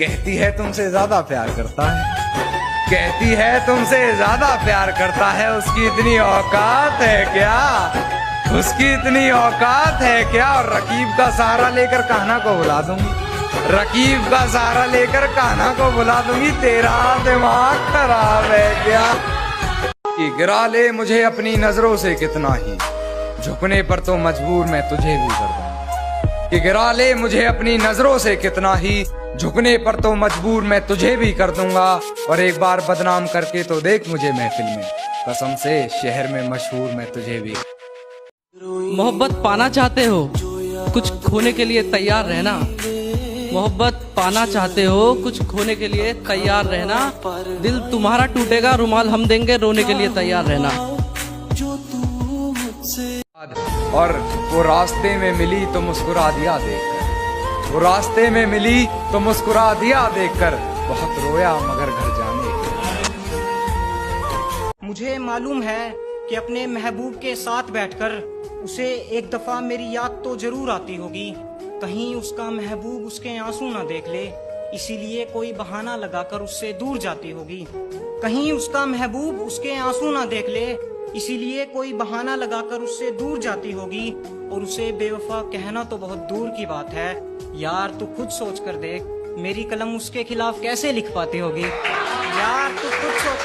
कहती है तुमसे ज्यादा प्यार करता है, कहती है तुमसे ज्यादा प्यार करता है। उसकी इतनी औकात है क्या, उसकी इतनी औकात है क्या। और रकीब का सहारा लेकर कान्हा को बुला दूंगी, रकीब का सहारा लेकर कान्हा को बुला दूंगी। तेरा दिमाग खराब है क्या। कि गिरा ले मुझे अपनी नजरों से कितना ही, झुकने पर तो मजबूर मैं तुझे भी कर दूंगा। कि गिरा ले मुझे अपनी नजरों से कितना ही, झुकने पर तो मजबूर मैं तुझे भी कर दूंगा। और एक बार बदनाम करके तो देख मुझे महफिल में, कसम से शहर में मशहूर मैं तुझे भी। मोहब्बत पाना चाहते हो, कुछ खोने के लिए तैयार रहना। मोहब्बत पाना चाहते हो, कुछ खोने के लिए तैयार रहना। दिल तुम्हारा टूटेगा, रुमाल हम देंगे, रोने के लिए तैयार रहना। और वो रास्ते में मिली तो मुस्कुरा दिया देखकर, वो रास्ते में मिली तो मुस्कुरा दिया देखकर। बहुत रोया मगर घर जाने के। मुझे मालूम है कि अपने महबूब के साथ बैठकर उसे एक दफा मेरी याद तो जरूर आती होगी। कहीं उसका महबूब उसके आंसू ना देख ले, इसीलिए कोई बहाना लगाकर उससे दूर जाती होगी। कहीं उसका महबूब उसके आंसू ना देख ले, इसीलिए कोई बहाना लगाकर उससे दूर जाती होगी। और उसे बेवफा कहना तो बहुत दूर की बात है। यार तू खुद सोच कर देख, मेरी कलम उसके खिलाफ कैसे लिख पाती होगी। यार तू खुद सोच,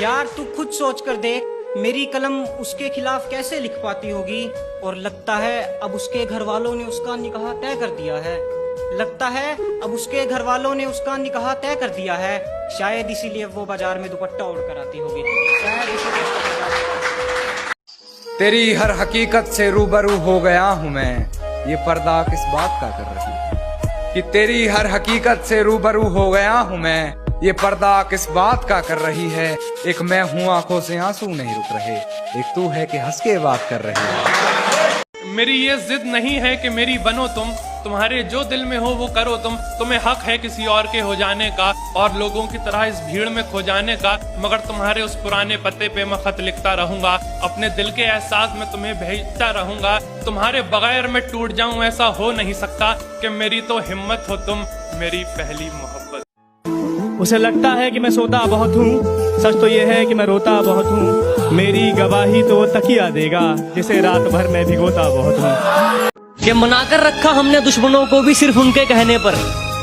यार तू खुद सोच कर देख, मेरी कलम उसके खिलाफ कैसे लिख पाती होगी। और लगता है अब उसके घर वालों ने उसका निकाह तय कर दिया है, लगता है अब उसके घर वालों ने उसका निकाह तय कर दिया है। शायद इसीलिए वो बाजार में दुपट्टा ओढ़ कर आती होगी, शायद इसीलिए। तेरी हर हकीकत से रूबरू हो गया हूँ मैं, ये पर्दा किस बात का कर रही है। कि तेरी हर हकीकत से रूबरू हो गया हूँ मैं, ये पर्दा किस बात का कर रही है। एक मैं हूँ आंखों से आंसू नहीं रुक रहे, एक तू है कि हंस के बात कर रही है। मेरी ये जिद नहीं है कि मेरी बनो तुम, तुम्हारे जो दिल में हो वो करो तुम। तुम्हें हक है किसी और के हो जाने का और लोगों की तरह इस भीड़ में खो जाने का, मगर तुम्हारे उस पुराने पते पे मैं खत लिखता रहूंगा। अपने दिल के एहसास में तुम्हें भेजता रहूंगा। तुम्हारे बगैर मैं टूट जाऊं ऐसा हो नहीं सकता, कि मेरी तो हिम्मत हो तुम, मेरी पहली मोहब्बत। उसे लगता है कि मैं सोता बहुत हूँ, सच तो ये है कि मैं रोता बहुत हूँ। मेरी गवाही तो वो तकिया देगा, जिसे रात भर मैं भिगोता बहुत हूँ। कि मनाकर रखा हमने दुश्मनों को भी सिर्फ उनके कहने पर,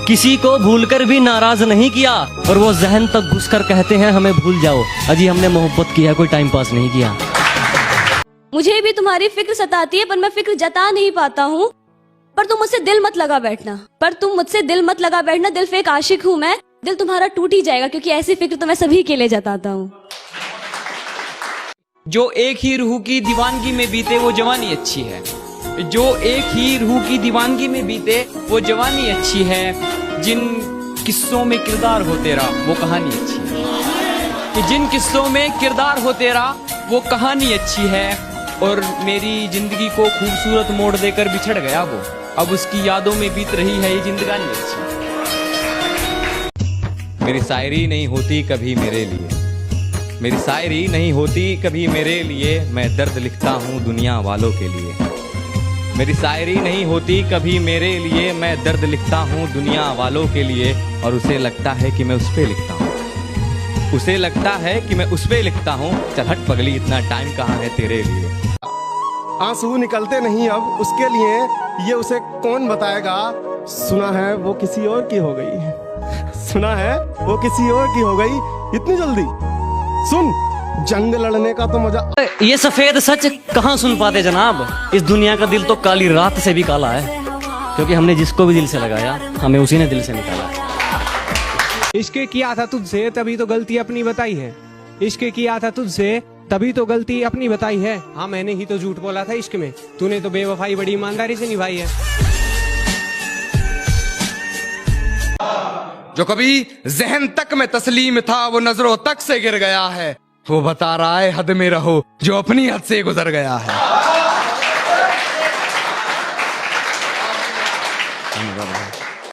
किसी को भूलकर भी नाराज नहीं किया। और वो जहन तक घुसकर कहते हैं हमें भूल जाओ, अजी हमने मोहब्बत किया, कोई टाइम पास नहीं किया। मुझे भी तुम्हारी फिक्र सताती है, पर मैं फिक्र जता नहीं पाता हूँ। पर तुम मुझसे दिल मत लगा बैठना, पर तुम मुझसे दिल मत लगा बैठना। दिल फेक आशिक हूँ मैं, दिल तुम्हारा टूट ही जाएगा, क्योंकि ऐसी फिक्र तो मैं सभी के लिए जताता हूँ। जो एक ही रूह की दीवानगी में बीते वो जवानी अच्छी है, जो एक ही रूह की दीवानगी में बीते वो जवानी अच्छी है। जिन किस्सों में किरदार हो तेरा वो कहानी अच्छी है, कि जिन किस्सों में किरदार हो तेरा वो कहानी अच्छी है। और मेरी जिंदगी को खूबसूरत मोड़ देकर बिछड़ गया वो, अब उसकी यादों में बीत रही है ये जिंदगानी अच्छी। मेरी शायरी नहीं होती कभी मेरे लिए, मेरी शायरी नहीं होती कभी मेरे लिए, मैं दर्द लिखता हूँ दुनिया वालों के लिए। मेरी शायरी नहीं होती कभी मेरे लिए, मैं दर्द लिखता हूँ दुनिया वालों के लिए। और उसे लगता है कि मैं उस पे लिखता हूँ, उसे लगता है कि मैं उस पे लिखता हूँ। चल हट पगली, इतना टाइम कहाँ है तेरे लिए। आंसू निकलते नहीं अब उसके लिए, ये उसे कौन बताएगा। सुना है वो किसी और की हो गई, सुना है वो किसी और की हो गई इतनी जल्दी। सुन, जंग लड़ने का तो मजा। ये सफेद सच कहाँ सुन पाते जनाब, इस दुनिया का दिल तो काली रात से भी काला है। क्योंकि हमने जिसको भी दिल से लगाया, हमें उसी ने दिल से निकाला। इश्क किया था तुझसे तभी तो गलती अपनी बताई है, इश्क किया था तुझसे तभी तो गलती अपनी बताई है। हाँ मैंने ही तो झूठ बोला था इश्क में, तूने तो बेवफाई बड़ी ईमानदारी से निभाई है। जो कभी जहन तक में तस्लीम था वो नजरों तक से गिर गया है, वो बता रहा है हद में रहो जो अपनी हद से गुजर गया है।